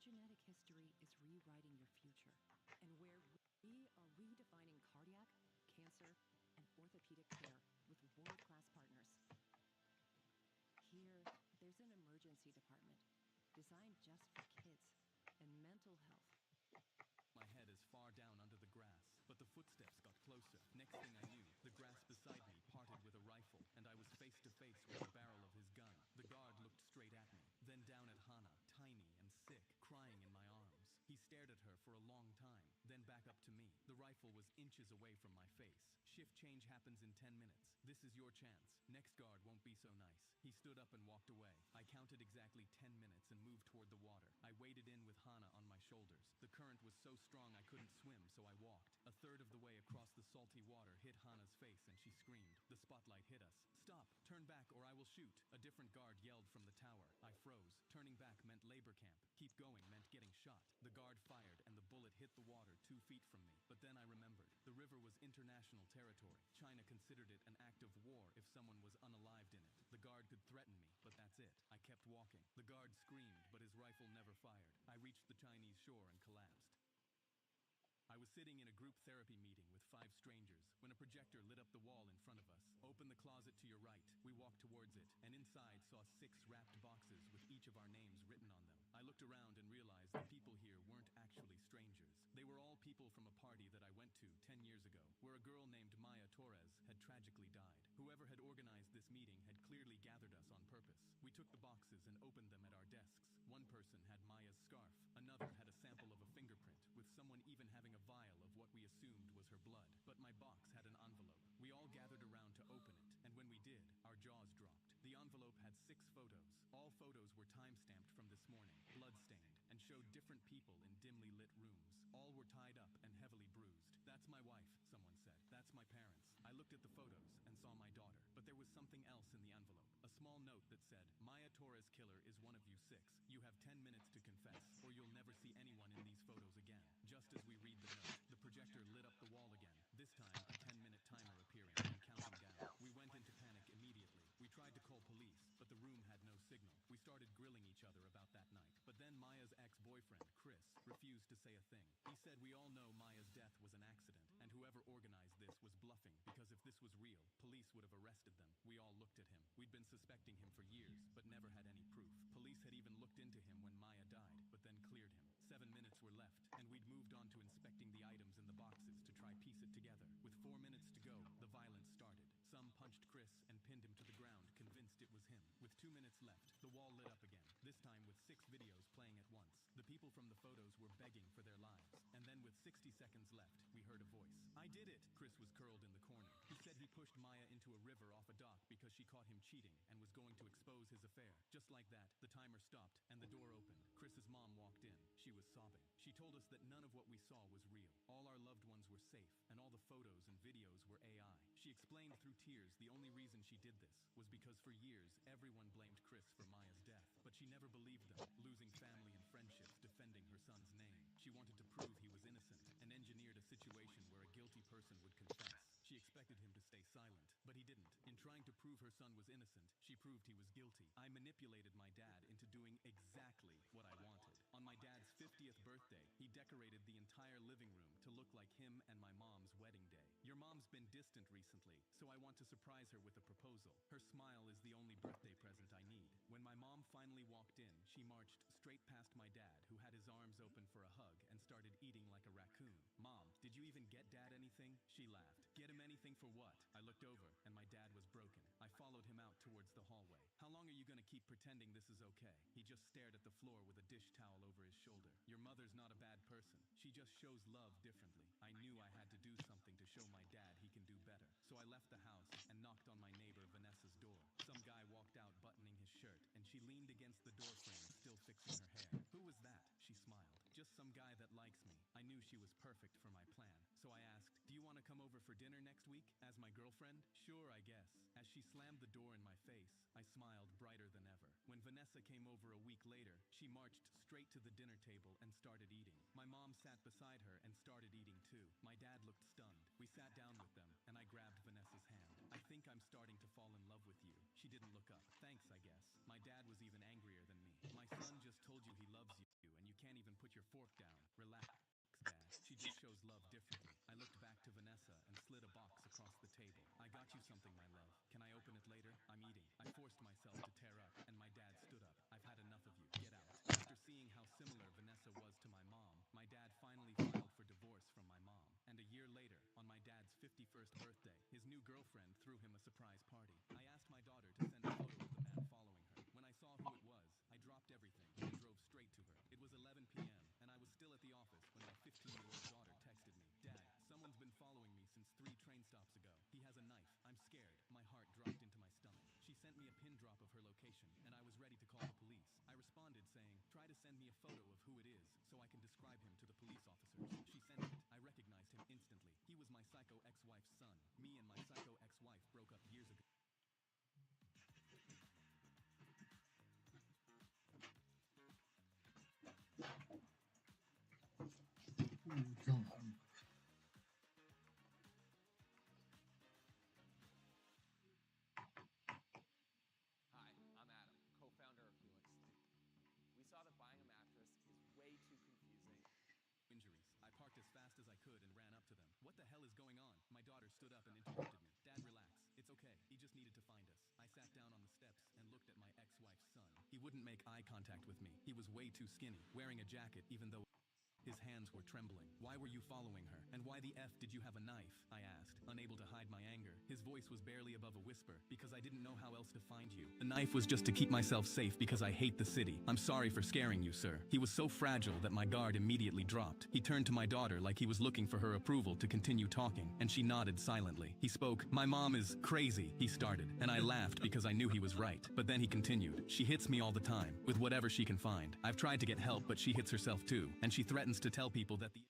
genetic history is rewriting your future, and where we are redefining cardiac, cancer, and orthopedic care with world-class partners. Here, there's an emergency department designed just for kids and mental health. My head is far down under the grass, but the footsteps got closer. Next thing I knew, the grass beside me parted with a rifle, and I was face to face with the barrel of his gun. The guard looked straight at me, then down at Hannah, tiny and sick, crying in my arms. He stared at her for a long time, then back up to me. The rifle was inches away from my face. Shift change happens in 10 minutes. This is your chance. Next guard won't be so nice. He stood up and walked away. I counted exactly 10 minutes and moved toward the water. I waded in with Hannah on my shoulders. The current was so strong I couldn't swim, so I walked. A third of the way across the salty water hit Hannah's face and she screamed. The spotlight hit us. "Stop! Turn back or I will shoot!" A different guard yelled from the tower. I froze. Turning back meant labor camp. Keep going meant getting shot. The guard fired and the bullet hit the water 2 feet from me. But then I remembered. The river was international territory. China considered it an act of war if someone was unalived in it. The guard could threaten me, but that's it. I kept walking. The guard screamed, but his rifle never fired. I reached the Chinese shore and collapsed. I was sitting in a group therapy meeting with 5 strangers when a projector lit up the wall in front of us. "Open the closet to your right." We walked towards it, and inside saw 6 wrapped boxes with each of our names written on them. I looked around and realized the people here weren't actually strangers. They were all people from a party that I went to 10 years ago, where a girl named Maya Torres had tragically died. Whoever had organized this meeting had clearly gathered us on purpose. We took the boxes and opened them at our desks. One person had Maya's scarf. Another had a sample of a fingerprint, with someone even having a vial of what we assumed was her blood. But my box had an envelope. We all gathered around to open it, and when we did, our jaws dropped. The envelope had 6 photos. All photos were time-stamped from this morning, blood-stained, and showed different people in dimly lit rooms. All were tied up and heavily bruised. "That's my wife," someone said. "That's my parents." I looked at the photos and saw my daughter. But there was something else in the envelope. A small note that said, "Maya Torres killer is one of you 6. You have 10 minutes to confess, or you'll never see anyone in these photos again." Just as we read the note, the projector lit up the wall again, this time a 10-minute timer appearing and counting down. We went into panic immediately. We tried to call police, but the room had no signal. We started grilling each other about that night. But then Maya's ex-boyfriend, Chris, refused to say a thing. He said we all know Maya's death was an accident, and whoever organized this was bluffing, because if this was real, police would have arrested them. We all looked at him. We'd been suspecting him for years, but never had any proof. Police had even looked into him when Maya died, but then cleared him. 7 minutes were left, and we'd moved on to inspecting the items in the boxes to try piece it together. With 4 minutes to go, the violence started. Some punched Chris and pinned him to the ground, convinced it was him. With 2 minutes left, the wall lit up again, this time with 6 videos playing at once. The people from the photos were begging for their lives. And then with 60 seconds left, we heard a voice. "I did it!" Chris was curled in the corner. He said he pushed Maya into a river off a dock because she caught him cheating and was going to expose his affair. Just like that, the timer stopped and the door opened. Chris's mom walked in. She was sobbing. She told us that none of what we saw was real. All our loved ones were safe, and all the photos and videos were AI. She explained through tears the only reason she did this was because for years everyone blamed Chris for Maya's death, but she never believed them, losing family and friendships defending her son's name. She wanted to prove he was innocent and engineered a situation where a guilty person would confess. She expected him to stay silent, but he didn't. In trying to prove her son was innocent, she proved he was guilty. I manipulated my dad into doing exactly what I wanted. On my dad's 50th birthday, he decorated the entire living room to look like him and my mom's wedding day. "Your mom's been distant recently, so I want to surprise her with a proposal. Her smile is the only birthday present I need." When my mom finally walked in, she marched straight past my dad, who had his arms open for a hug and started eating like a raccoon. "Mom, did you even get Dad anything?" She laughed. "Get him anything for what?" I looked over, and my dad was broken. I followed him out towards the hallway. "How long are you gonna keep pretending this is okay?" He just stared at the floor with a dish towel over his shoulder. "Your mother's not a bad person. She just shows love differently." I knew I had to do something to show my dad he can do better. So I left the house and knocked on my neighbor Vanessa's door. Some guy walked out buttoning his shirt, and she leaned against the doorframe, still fixing her hair. "Who was that?" She smiled. "Just some guy that likes me." I knew she was perfect for my plan, so I asked, "Do you want to come over for dinner next week as my girlfriend?" "Sure, I guess." As she slammed the door in my face, I smiled brighter than ever. When Vanessa came over a week later, she marched straight to the dinner table and started eating. My mom sat beside her and started eating too. My dad looked stunned. We sat down with them, and I grabbed Vanessa's hand. "I think I'm starting to fall in love with you." She didn't look up. "Thanks, I guess." My dad was even angrier than me. "My son just told you he loves you, and you can't even your fork down. Relax, Dad. She just shows love differently. I looked back to Vanessa and slid a box across the table. I got you something, my love. Can I open it later? I'm eating. I forced myself to tear up, and my dad stood up. I've had enough of you. Get out. After seeing how similar Vanessa was to my mom, my dad finally filed for divorce from my mom. And a year later, on my dad's 51st birthday, his new girlfriend threw him a surprise party. I asked my daughter to send a photo of the man following her. When I saw who it was, I dropped everything and drove straight to her. It was 11 p.m., and I was still at the office when my 15-year-old daughter texted me, "Dad, someone's been following me since 3 train stops ago. He has a knife. I'm scared." My heart dropped into my stomach. She sent me a pin drop of her location, and I was ready to call the police. I responded saying, "Try to send me a photo of who it is so I can describe him to the police officers." She sent it. I recognized him instantly. He was my psycho ex-wife's son. Me and my psycho ex-wife broke up years ago. Hi, I'm Adam, co-founder of Helix. We saw that buying a mattress is way too confusing. Injuries. I parked as fast as I could and ran up to them. "What the hell is going on?" My daughter stood up and interrupted me. "Dad, relax. It's okay. He just needed to find us." I sat down on the steps and looked at my ex-wife's son. He wouldn't make eye contact with me. He was way too skinny, wearing a jacket even though his hands were trembling. "Why were you following her? And why the F did you have a knife?" I asked, unable to hide my anger. His voice was barely above a whisper. "Because I didn't know how else to find you. The knife was just to keep myself safe because I hate the city. I'm sorry for scaring you, sir." He was so fragile that my guard immediately dropped. He turned to my daughter like he was looking for her approval to continue talking, and she nodded silently. He spoke. "My mom is crazy," he started, and I laughed because I knew he was right. But then he continued. "She hits me all the time, with whatever she can find. I've tried to get help, but she hits herself too, and she threatens to tell people that the..."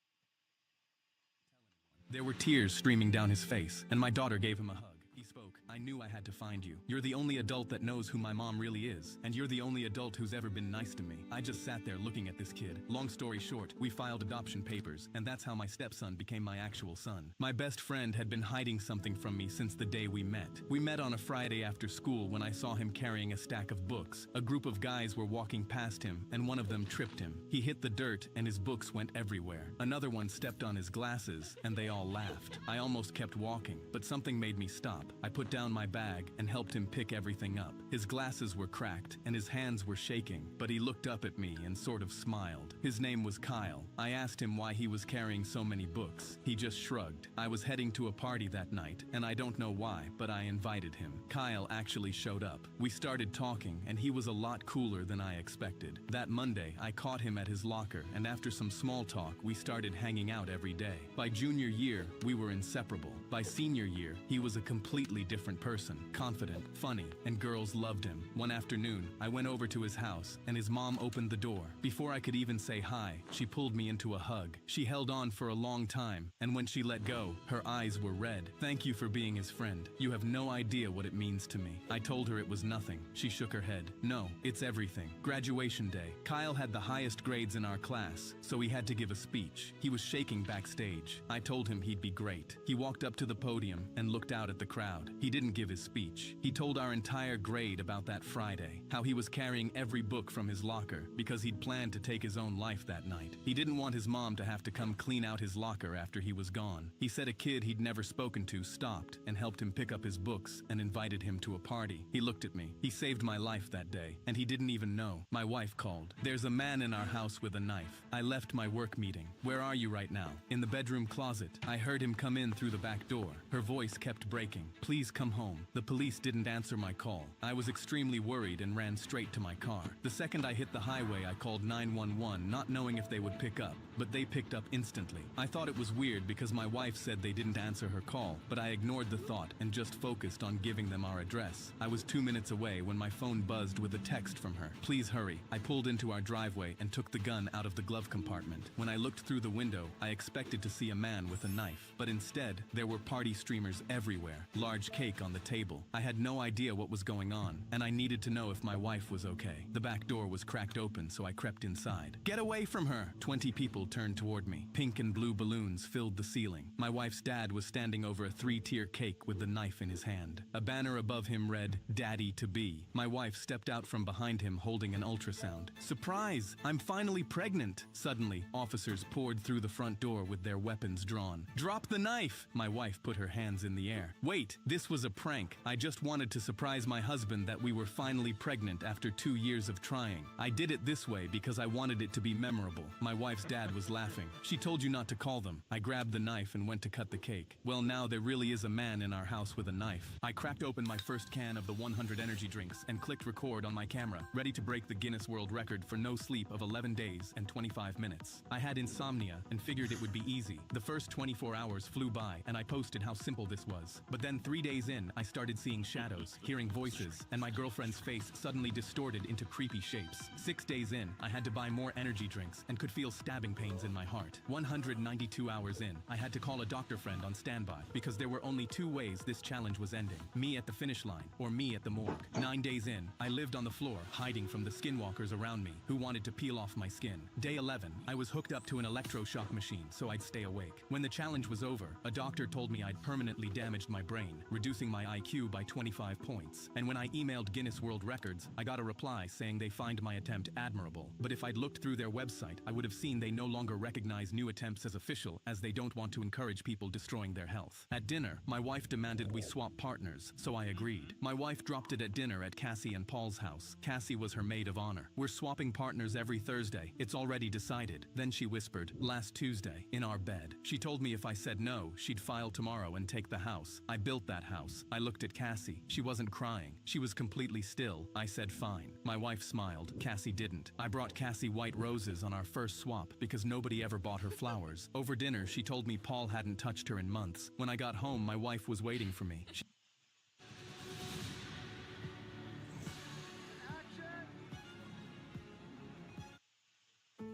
There were tears streaming down his face, and my daughter gave him a hug. He spoke. "I knew I had to find you. You're the only adult that knows who my mom really is, and you're the only adult who's ever been nice to me." I just sat there looking at this kid. Long story short, we filed adoption papers, and that's how my stepson became my actual son. My best friend had been hiding something from me since the day we met. We met on a Friday after school when I saw him carrying a stack of books. A group of guys were walking past him, and one of them tripped him. He hit the dirt, and his books went everywhere. Another one stepped on his glasses, and they all laughed. I almost kept walking, but something made me stop. I put down my bag and helped him pick everything up. His glasses were cracked and his hands were shaking, but he looked up at me and sort of smiled. His name was Kyle. I asked him why he was carrying so many books. He just shrugged. I was heading to a party that night, and I don't know why, but I invited him. Kyle actually showed up. We started talking, and he was a lot cooler than I expected. That Monday, I caught him at his locker, and after some small talk, we started hanging out every day. By junior year, we were inseparable. By senior year, he was a completely different person, confident, funny, and girls loved him. One afternoon, I went over to his house, and his mom opened the door. Before I could even say hi, she pulled me into a hug. She held on for a long time, and when she let go, her eyes were red. "Thank you for being his friend. You have no idea what it means to me." I told her it was nothing. She shook her head. "No, it's everything." Graduation day. Kyle had the highest grades in our class, so he had to give a speech. He was shaking backstage. I told him he'd be great. He walked up to the podium and looked out at the crowd. He didn't give his speech. He told our entire grade about that Friday, how he was carrying every book from his locker because he'd planned to take his own life that night. He didn't want his mom to have to come clean out his locker after he was gone. He said a kid he'd never spoken to stopped and helped him pick up his books and invited him to a party. He looked at me. He saved my life that day, and he didn't even know. My wife called. "There's a man in our house with a knife." I left my work meeting. "Where are you right now?" "In the bedroom closet." I heard him come in through the back door. Her voice kept breaking. "Please come home." The police didn't answer my call. I was extremely worried and ran straight to my car. The second I hit the highway, I called 911, not knowing if they would pick up, but they picked up instantly. I thought it was weird because my wife said they didn't answer her call, but I ignored the thought and just focused on giving them our address. I was 2 minutes away when my phone buzzed with a text from her. "Please hurry." I pulled into our driveway and took the gun out of the glove compartment. When I looked through the window, I expected to see a man with a knife, but instead, there were were party streamers everywhere, large cake on the table. I had no idea what was going on, and I needed to know if my wife was okay. The back door was cracked open, so I crept inside. Get away from her! 20 people turned toward me. Pink and blue balloons filled the ceiling. My wife's dad was standing over a 3-tier cake with the knife in his hand. A banner above him read, "Daddy to be." My wife stepped out from behind him holding an ultrasound. Surprise! I'm finally pregnant! Suddenly, officers poured through the front door with their weapons drawn. Drop the knife! My wife put her hands in the air. Wait, this was a prank. I just wanted to surprise my husband that we were finally pregnant after 2 years of trying. I did it this way because I wanted it to be memorable. My wife's dad was laughing. She told you not to call them. I grabbed the knife and went to cut the cake. Well, now there really is a man in our house with a knife. I cracked open my first can of the 100 energy drinks and clicked record on my camera, ready to break the Guinness World Record for no sleep of 11 days and 25 minutes. I had insomnia and figured it would be easy. The first 24 hours flew by and I posted how simple this was. But then 3 days in, I started seeing shadows, hearing voices, and my girlfriend's face suddenly distorted into creepy shapes. 6 days in, I had to buy more energy drinks and could feel stabbing pains in my heart. 192 hours in, I had to call a doctor friend on standby because there were only 2 ways this challenge was ending. Me at the finish line or me at the morgue. 9 days in, I lived on the floor, hiding from the skinwalkers around me who wanted to peel off my skin. Day 11, I was hooked up to an electroshock machine so I'd stay awake. When the challenge was over, a doctor told me I'd permanently damaged my brain, reducing my IQ by 25 points. And when I emailed Guinness World Records, I got a reply saying they find my attempt admirable. But if I'd looked through their website, I would have seen they no longer recognize new attempts as official, as they don't want to encourage people destroying their health. At dinner, my wife demanded we swap partners, so I agreed. My wife dropped it at dinner at Cassie and Paul's house. Cassie was her maid of honor. We're swapping partners every Thursday. It's already decided. Then she whispered, last Tuesday, in our bed. She told me if I said no, she'd file tomorrow and take the house. I built that house. I looked at Cassie. She wasn't crying. She was completely still. I said fine. My wife smiled. Cassie didn't. I brought Cassie white roses on our first swap because nobody ever bought her flowers. Over dinner, she told me Paul hadn't touched her in months. When I got home, my wife was waiting for me.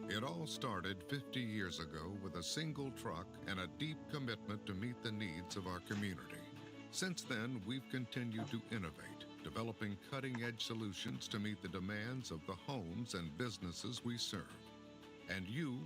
It all started 50 years ago with a single truck and a deep commitment to meet the needs of our community. Since then, we've continued to innovate, developing cutting-edge solutions to meet the demands of the homes and businesses we serve. And you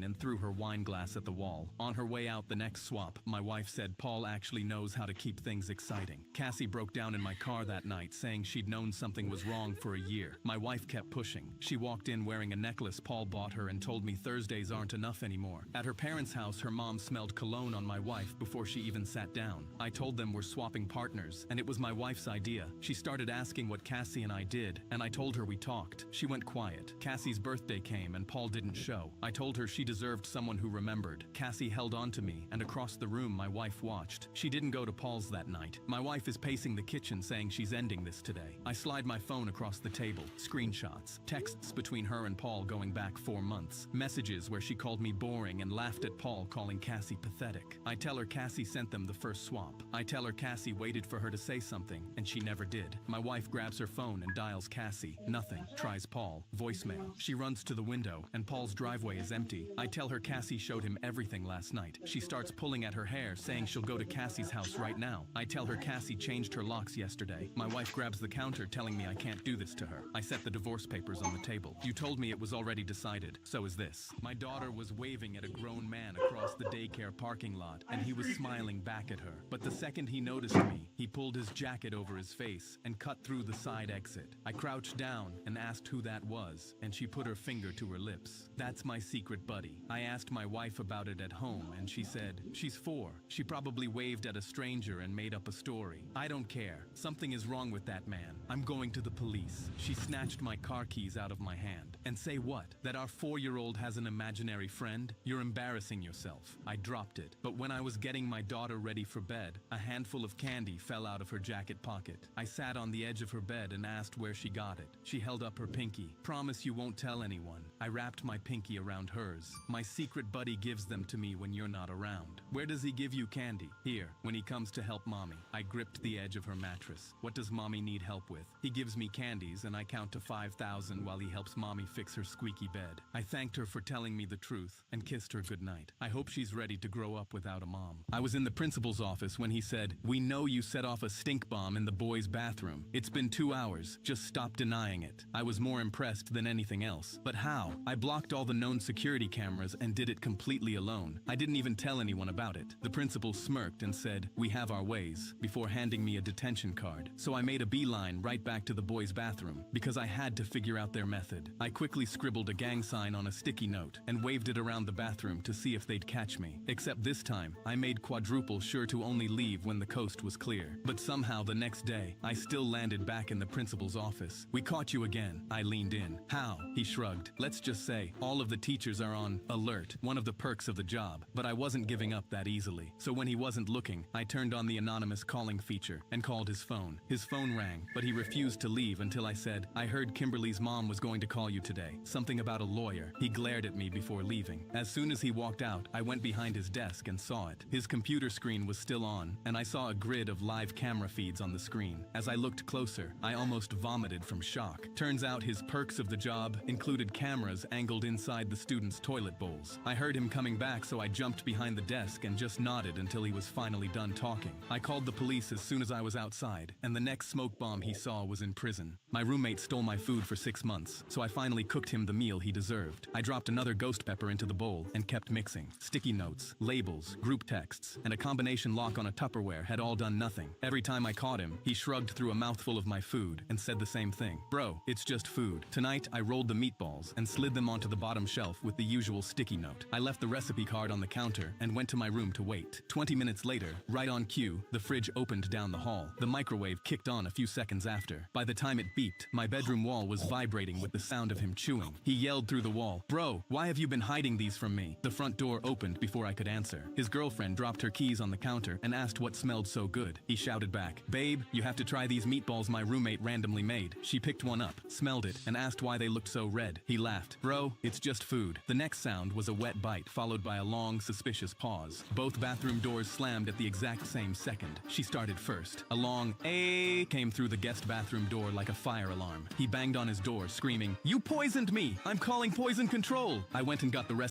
and threw her wine glass at the wall. On her way out the next swap, my wife said Paul actually knows how to keep things exciting. Cassie broke down in my car that night saying she'd known something was wrong for a year. My wife kept pushing. She walked in wearing a necklace Paul bought her and told me Thursdays aren't enough anymore. At her parents' house, her mom smelled cologne on my wife before she even sat down. I told them we're swapping partners, and it was my wife's idea. She started asking what Cassie and I did, and I told her we talked. She went quiet. Cassie's birthday came and Paul didn't show. I told her she deserved someone who remembered. Cassie held on to me, and across the room my wife watched. She didn't go to Paul's that night. My wife is pacing the kitchen saying she's ending this today. I slide my phone across the table. Screenshots. Texts between her and Paul going back 4 months. Messages where she called me boring and laughed at Paul calling Cassie pathetic. I tell her Cassie sent them the first swap. I tell her Cassie waited for her to say something, and she never did. My wife grabs her phone and dials Cassie. Nothing. Tries Paul. Voicemail. She runs to the window, and Paul's driveway is empty. I tell her Cassie showed him everything last night. She starts pulling at her hair, saying she'll go to Cassie's house right now. I tell her Cassie changed her locks yesterday. My wife grabs the counter, telling me I can't do this to her. I set the divorce papers on the table. You told me it was already decided. So is this. My daughter was waving at a grown man across the daycare parking lot, and he was smiling back at her. But the second he noticed me, he pulled his jacket over his face and cut through the side exit. I crouched down and asked who that was, and she put her finger to her lips. That's my secret buddy. I asked my wife about it at home, and she said, she's 4. She probably waved at a stranger and made up a story. I don't care. Something is wrong with that man. I'm going to the police. She snatched my car keys out of my hand. And say what? That our 4-year-old has an imaginary friend? You're embarrassing yourself. I dropped it. But when I was getting my daughter ready for bed, a handful of candy fell out of her jacket pocket. I sat on the edge of her bed and asked where she got it. She held up her pinky. Promise you won't tell anyone. I wrapped my pinky around hers. yours. My secret buddy gives them to me when you're not around. Where does he give you candy? Here, when he comes to help mommy. I gripped the edge of her mattress. What does mommy need help with? He gives me candies and I count to 5,000 while he helps mommy fix her squeaky bed. I thanked her for telling me the truth and kissed her goodnight. I hope she's ready to grow up without a mom. I was in the principal's office when he said, "We know you set off a stink bomb in the boys' bathroom. It's been 2 hours. Just stop denying it." I was more impressed than anything else. But how? I blocked all the known security cameras and did it completely alone. I didn't even tell anyone about it. The principal smirked and said, "We have our ways," before handing me a detention card. So I made a beeline right back to the boys' bathroom, because I had to figure out their method. I quickly scribbled a gang sign on a sticky note and waved it around the bathroom to see if they'd catch me. Except this time, I made quadruple sure to only leave when the coast was clear. But somehow the next day, I still landed back in the principal's office. "We caught you again." I leaned in. "How?" He shrugged. "Let's just say, all of the teachers are on alert, one of the perks of the job." But I wasn't giving up that easily. So when he wasn't looking, I turned on the anonymous calling feature and called his phone. His phone rang, but he refused to leave until I said, "I heard Kimberly's mom was going to call you today. Something about a lawyer." He glared at me before leaving. As soon as he walked out, I went behind his desk and saw it. His computer screen was still on, and I saw a grid of live camera feeds on the screen. As I looked closer, I almost vomited from shock. Turns out his perks of the job included cameras angled inside the students' toilet bowls. I heard him coming back, so I jumped behind the desk and just nodded until he was finally done talking. I called the police as soon as I was outside, and the next smoke bomb he saw was in prison. My roommate stole my food for 6 months, so I finally cooked him the meal he deserved. I dropped another ghost pepper into the bowl and kept mixing. Sticky notes, labels, group texts, and a combination lock on a Tupperware had all done nothing. Every time I caught him, he shrugged through a mouthful of my food and said the same thing. "Bro, it's just food." Tonight, I rolled the meatballs and slid them onto the bottom shelf with the usual sticky note. I left the recipe card on the counter and went to my room to wait. 20 minutes later, right on cue, the fridge opened down the hall. The microwave kicked on a few seconds after. By the time it beeped, my bedroom wall was vibrating with the sound of him chewing. He yelled through the wall, "Bro, why have you been hiding these from me?" The front door opened before I could answer. His girlfriend dropped her keys on the counter and asked what smelled so good. He shouted back, "Babe, you have to try these meatballs my roommate randomly made." She picked one up, smelled it, and asked why they looked so red. He laughed. "Bro, it's just food." The next sound was a wet bite, followed by a long, suspicious pause. Both bathroom doors slammed at the exact same second. She started first. A long "eh" came through the guest bathroom door like a fire alarm. He banged on his door, screaming, "You poisoned me! I'm calling poison control!" I went and got the rest